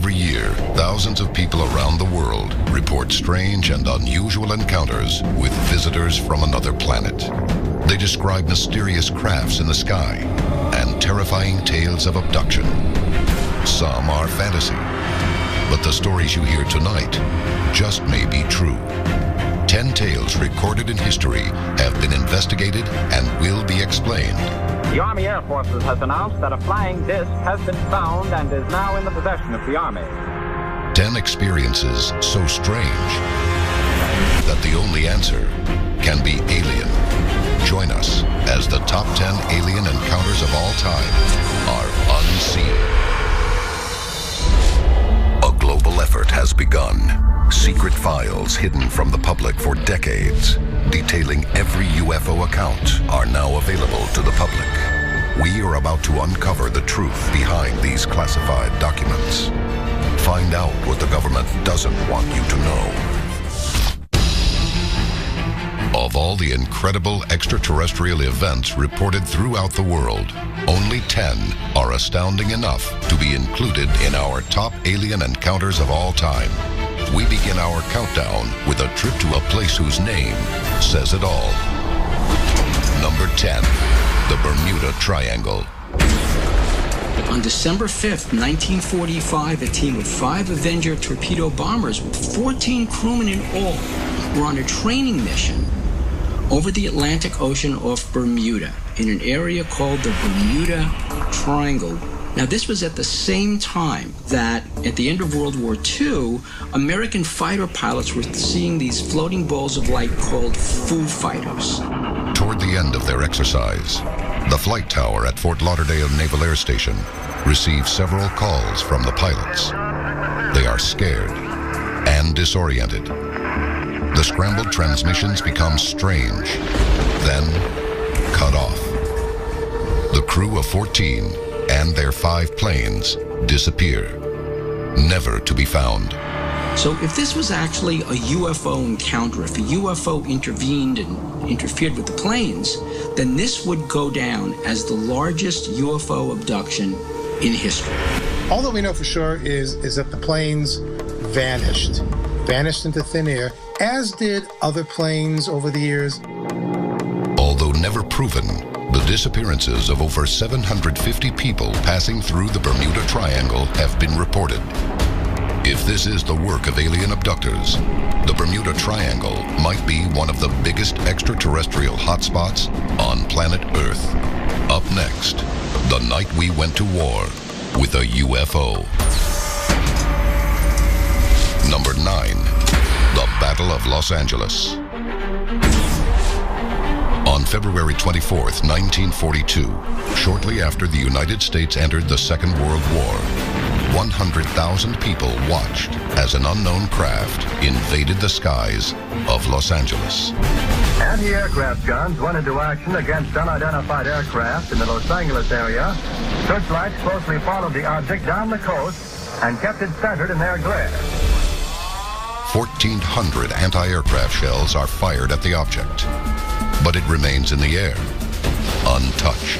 Every year, thousands of people around the world report strange and unusual encounters with visitors from another planet. They describe mysterious crafts in the sky and terrifying tales of abduction. Some are fantasy, but the stories you hear tonight just may be true. 10 tales recorded in history have been investigated and will be explained. The Army Air Forces has announced that a flying disc has been found and is now in the possession of the Army. 10 experiences so strange that the only answer can be alien. Join us as the top 10 alien encounters of all time are unseen. A global effort has begun. Secret files hidden from the public for decades, detailing every UFO account, are now available to the public. We are about to uncover the truth behind these classified documents. Find out what the government doesn't want you to know. Of all the incredible extraterrestrial events reported throughout the world, only 10 are astounding enough to be included in our top alien encounters of all time. We begin our countdown with a trip to a place whose name says it all. Number 10, the Bermuda Triangle. On December 5th, 1945, a team of 5 Avenger torpedo bombers with 14 crewmen in all were on a training mission over the Atlantic Ocean off Bermuda in an area called the Bermuda Triangle. Now, this was at the same time that, at the end of World War II, American fighter pilots were seeing these floating balls of light called Foo Fighters. Toward the end of their exercise, the flight tower at Fort Lauderdale Naval Air Station receives several calls from the pilots. They are scared and disoriented. The scrambled transmissions become strange, then cut off. The crew of 14 and their 5 planes disappear, never to be found. So if this was actually a UFO encounter, if a UFO intervened and interfered with the planes, then this would go down as the largest UFO abduction in history. All that we know for sure is that the planes vanished into thin air, as did other planes over the years. Although never proven, the disappearances of over 750 people passing through the Bermuda Triangle have been reported. If this is the work of alien abductors, the Bermuda Triangle might be one of the biggest extraterrestrial hotspots on planet Earth. Up next, the night we went to war with a UFO. Number 9, the Battle of Los Angeles. On February 24th, 1942, shortly after the United States entered the Second World War, 100,000 people watched as an unknown craft invaded the skies of Los Angeles. Anti-aircraft guns went into action against unidentified aircraft in the Los Angeles area. Searchlights closely followed the object down the coast and kept it centered in their glare. 1,400 anti-aircraft shells are fired at the object, but it remains in the air, untouched.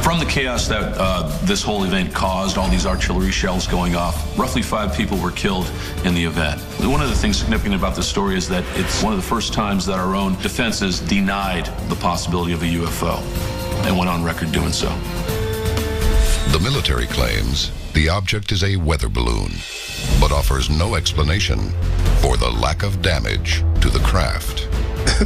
From the chaos that this whole event caused, all these artillery shells going off, roughly 5 people were killed in the event. One of the things significant about this story is that it's one of the first times that our own defenses denied the possibility of a UFO and went on record doing so. The military claims the object is a weather balloon, but offers no explanation for the lack of damage to the craft.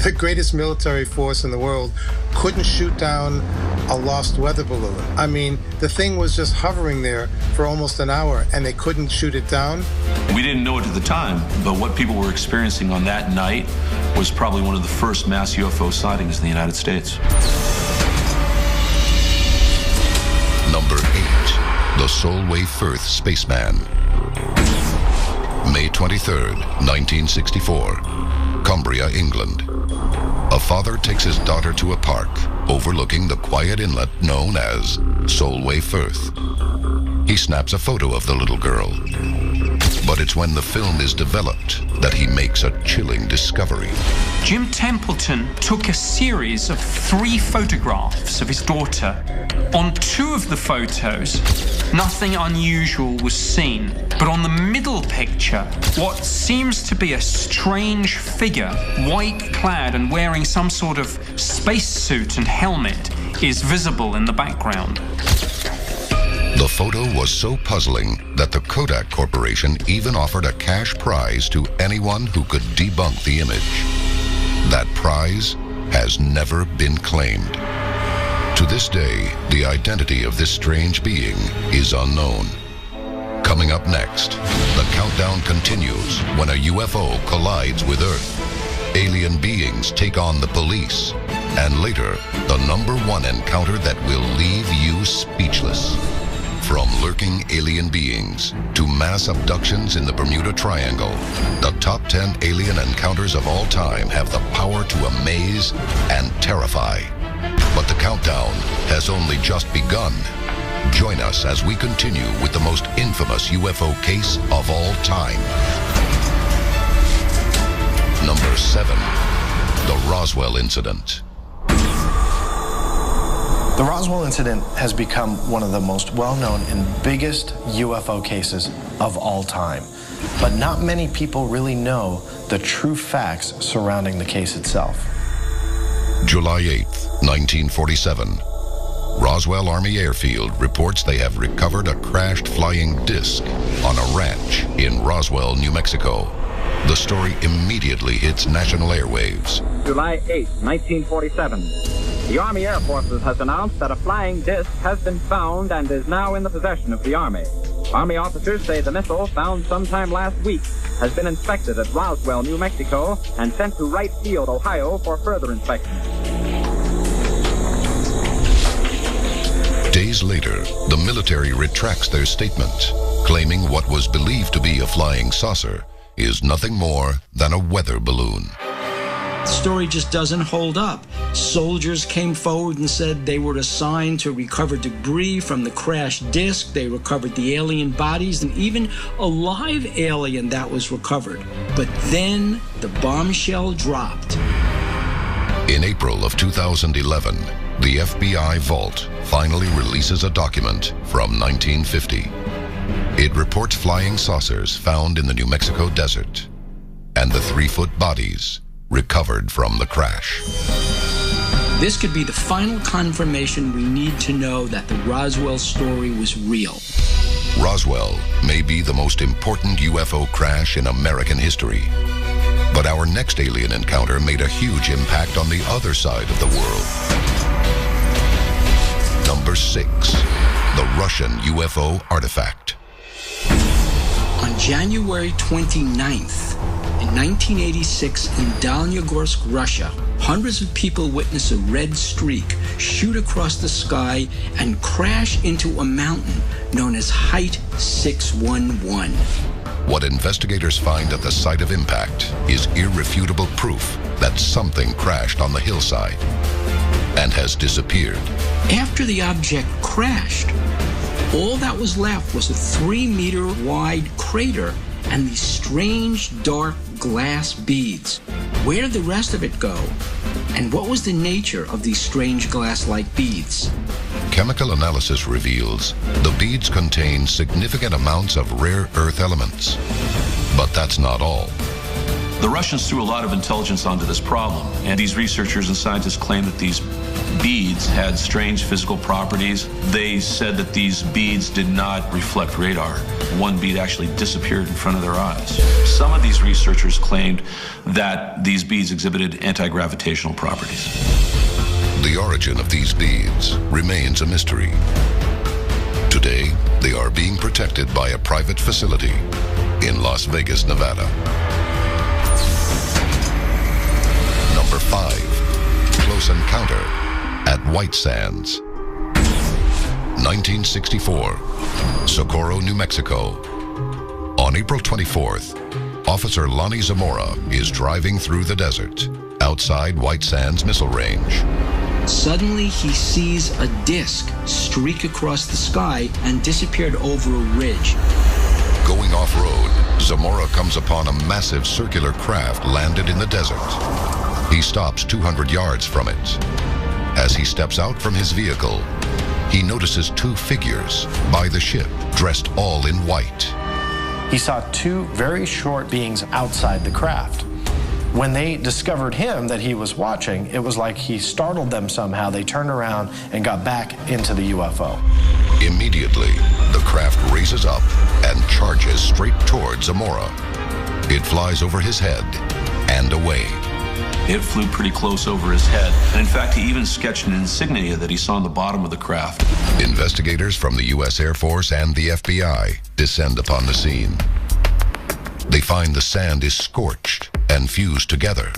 The greatest military force in the world couldn't shoot down a lost weather balloon. I mean, the thing was just hovering there for almost an hour, and they couldn't shoot it down. We didn't know it at the time, but what people were experiencing on that night was probably one of the first mass UFO sightings in the United States. Number 8, the Solway Firth Spaceman. May 23rd, 1964, Cumbria, England. A father takes his daughter to a park overlooking the quiet inlet known as Solway Firth. He snaps a photo of the little girl. But it's when the film is developed that he makes a chilling discovery. Jim Templeton took a series of 3 photographs of his daughter. On 2 of the photos, nothing unusual was seen. But on the middle picture, what seems to be a strange figure, white-clad and wearing some sort of spacesuit and helmet, is visible in the background. The photo was so puzzling that the Kodak Corporation even offered a cash prize to anyone who could debunk the image. That prize has never been claimed. To this day, the identity of this strange being is unknown. Coming up next, the countdown continues when a UFO collides with Earth. Alien beings take on the police. And later, the #1 encounter that will leave you speechless. From lurking alien beings to mass abductions in the Bermuda Triangle, the top 10 alien encounters of all time have the power to amaze and terrify. But the countdown has only just begun. Join us as we continue with the most infamous UFO case of all time. Number 7, the Roswell Incident. The Roswell incident has become one of the most well-known and biggest UFO cases of all time. But not many people really know the true facts surrounding the case itself. July 8th, 1947. Roswell Army Airfield reports they have recovered a crashed flying disc on a ranch in Roswell, New Mexico. The story immediately hits national airwaves. July 8, 1947. The Army Air Forces has announced that a flying disc has been found and is now in the possession of the Army. Army officers say the missile, found sometime last week, has been inspected at Roswell, New Mexico, and sent to Wright Field, Ohio, for further inspection. Days later, the military retracts their statement, claiming what was believed to be a flying saucer is nothing more than a weather balloon. The story just doesn't hold up. Soldiers came forward and said they were assigned to recover debris from the crashed disc. They recovered the alien bodies and even a live alien that was recovered. But then the bombshell dropped. In April of 2011, the FBI Vault finally releases a document from 1950. It reports flying saucers found in the New Mexico desert and the 3-foot bodies recovered from the crash. This could be the final confirmation we need to know that the Roswell story was real. Roswell may be the most important UFO crash in American history. But our next alien encounter made a huge impact on the other side of the world. Number 6, the Russian UFO artifact. On January 29th, in 1986, in Daliogorsk, Russia, hundreds of people witness a red streak shoot across the sky and crash into a mountain known as Height 611. What investigators find at the site of impact is irrefutable proof that something crashed on the hillside and has disappeared. After the object crashed, all that was left was a 3-meter-wide crater and these strange, dark glass beads. Where did the rest of it go? And what was the nature of these strange glass-like beads? Chemical analysis reveals the beads contain significant amounts of rare earth elements. But that's not all. The Russians threw a lot of intelligence onto this problem, and these researchers and scientists claim that these beads had strange physical properties. They said that these beads did not reflect radar. One bead actually disappeared in front of their eyes. Some of these researchers claimed that these beads exhibited anti-gravitational properties. The origin of these beads remains a mystery. Today, they are being protected by a private facility in Las Vegas, Nevada. Number 5, close encounter at White Sands. 1964, Socorro, New Mexico. On April 24th, Officer Lonnie Zamora is driving through the desert outside White Sands Missile Range. Suddenly, he sees a disc streak across the sky and disappeared over a ridge. Going Heading off-road, Zamora comes upon a massive circular craft landed in the desert. He stops 200 yards from it. As he steps out from his vehicle, he notices two figures by the ship, dressed all in white. He saw two very short beings outside the craft. When they discovered him that he was watching, it was like he startled them somehow. They turned around and got back into the UFO. Immediately, the craft raises up and charges straight towards Zamora. It flies over his head and away. It flew pretty close over his head. And in fact, he even sketched an insignia that he saw on the bottom of the craft. Investigators from the U.S. Air Force and the FBI descend upon the scene. They find the sand is scorched and fused together.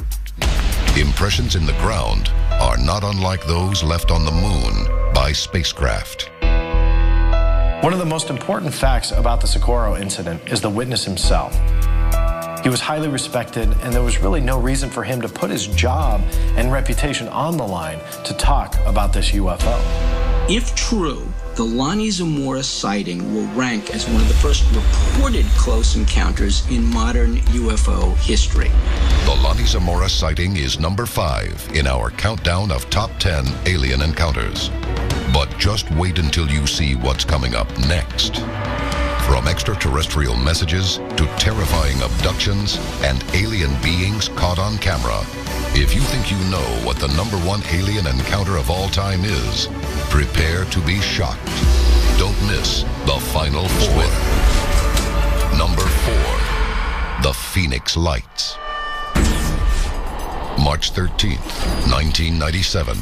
Impressions in the ground are not unlike those left on the moon by spacecraft. One of the most important facts about the Socorro incident is the witness himself. He was highly respected, and there was really no reason for him to put his job and reputation on the line to talk about this UFO. If true, the Lonnie Zamora sighting will rank as one of the first reported close encounters in modern UFO history. The Lonnie Zamora sighting is number 5 in our countdown of top 10 alien encounters. But just wait until you see what's coming up next. From extraterrestrial messages to terrifying abductions and alien beings caught on camera, if you think you know what the number 1 alien encounter of all time is, prepare to be shocked. Don't miss the final 4. Number 4, the Phoenix Lights. March 13th, 1997.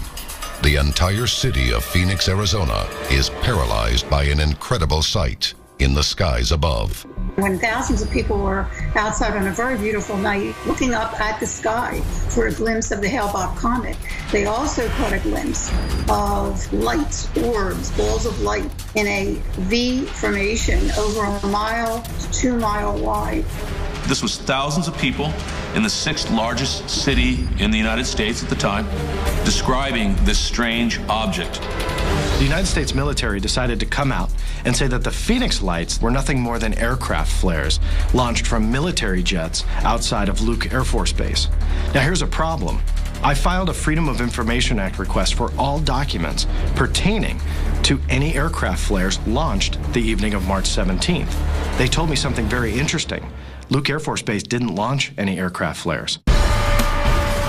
The entire city of Phoenix, Arizona is paralyzed by an incredible sight in the skies above. When thousands of people were outside on a very beautiful night looking up at the sky for a glimpse of the Hale-Bopp comet, they also caught a glimpse of lights, orbs, balls of light in a V formation over a mile to 2 mile wide. This was thousands of people in the 6th largest city in the United States at the time, describing this strange object. The United States military decided to come out and say that the Phoenix Lights were nothing more than aircraft flares launched from military jets outside of Luke Air Force Base. Now here's a problem. I filed a Freedom of Information Act request for all documents pertaining to any aircraft flares launched the evening of March 17th. They told me something very interesting. Luke Air Force Base didn't launch any aircraft flares.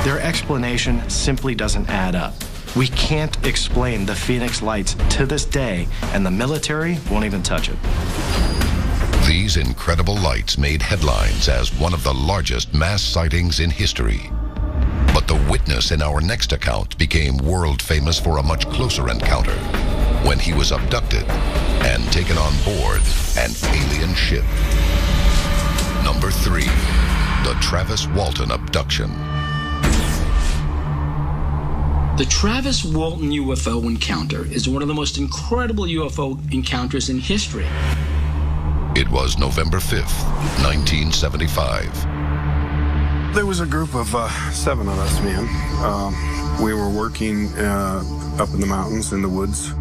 Their explanation simply doesn't add up. We can't explain the Phoenix Lights to this day, and the military won't even touch it. These incredible lights made headlines as one of the largest mass sightings in history. But the witness in our next account became world famous for a much closer encounter when he was abducted and taken on board an alien ship. Number 3, the Travis Walton abduction. The Travis Walton UFO encounter is one of the most incredible UFO encounters in history. It was November 5th, 1975. There was a group of 7 of us, man. We were working up in the mountains, in the woods.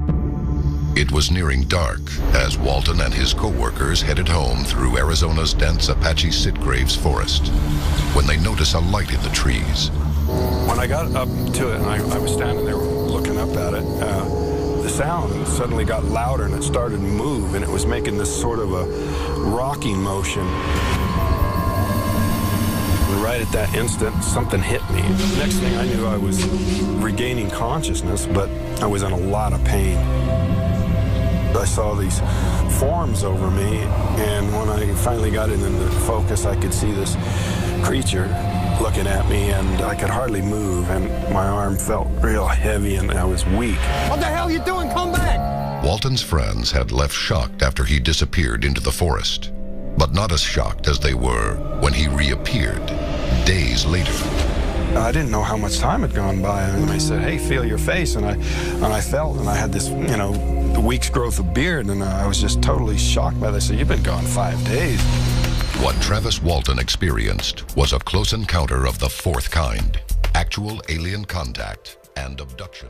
It was nearing dark as Walton and his co-workers headed home through Arizona's dense Apache Sitgraves forest when they noticed a light in the trees. When I got up to it and I was standing there looking up at it, the sound suddenly got louder and it started to move, and it was making this sort of a rocking motion. And right at that instant, something hit me. Next thing I knew, I was regaining consciousness, but I was in a lot of pain. I saw these forms over me, and when I finally got it into focus, I could see this creature looking at me, and I could hardly move, and my arm felt real heavy, and I was weak. What the hell are you doing? Come back! Walton's friends had left shocked after he disappeared into the forest, but not as shocked as they were when he reappeared days later. I didn't know how much time had gone by, and they said, "Hey, feel your face," and I felt, and I had this, a week's growth of beard, and I was just totally shocked by this. They said, "You've been gone 5 days." What Travis Walton experienced was a close encounter of the 4th kind, actual alien contact and abduction.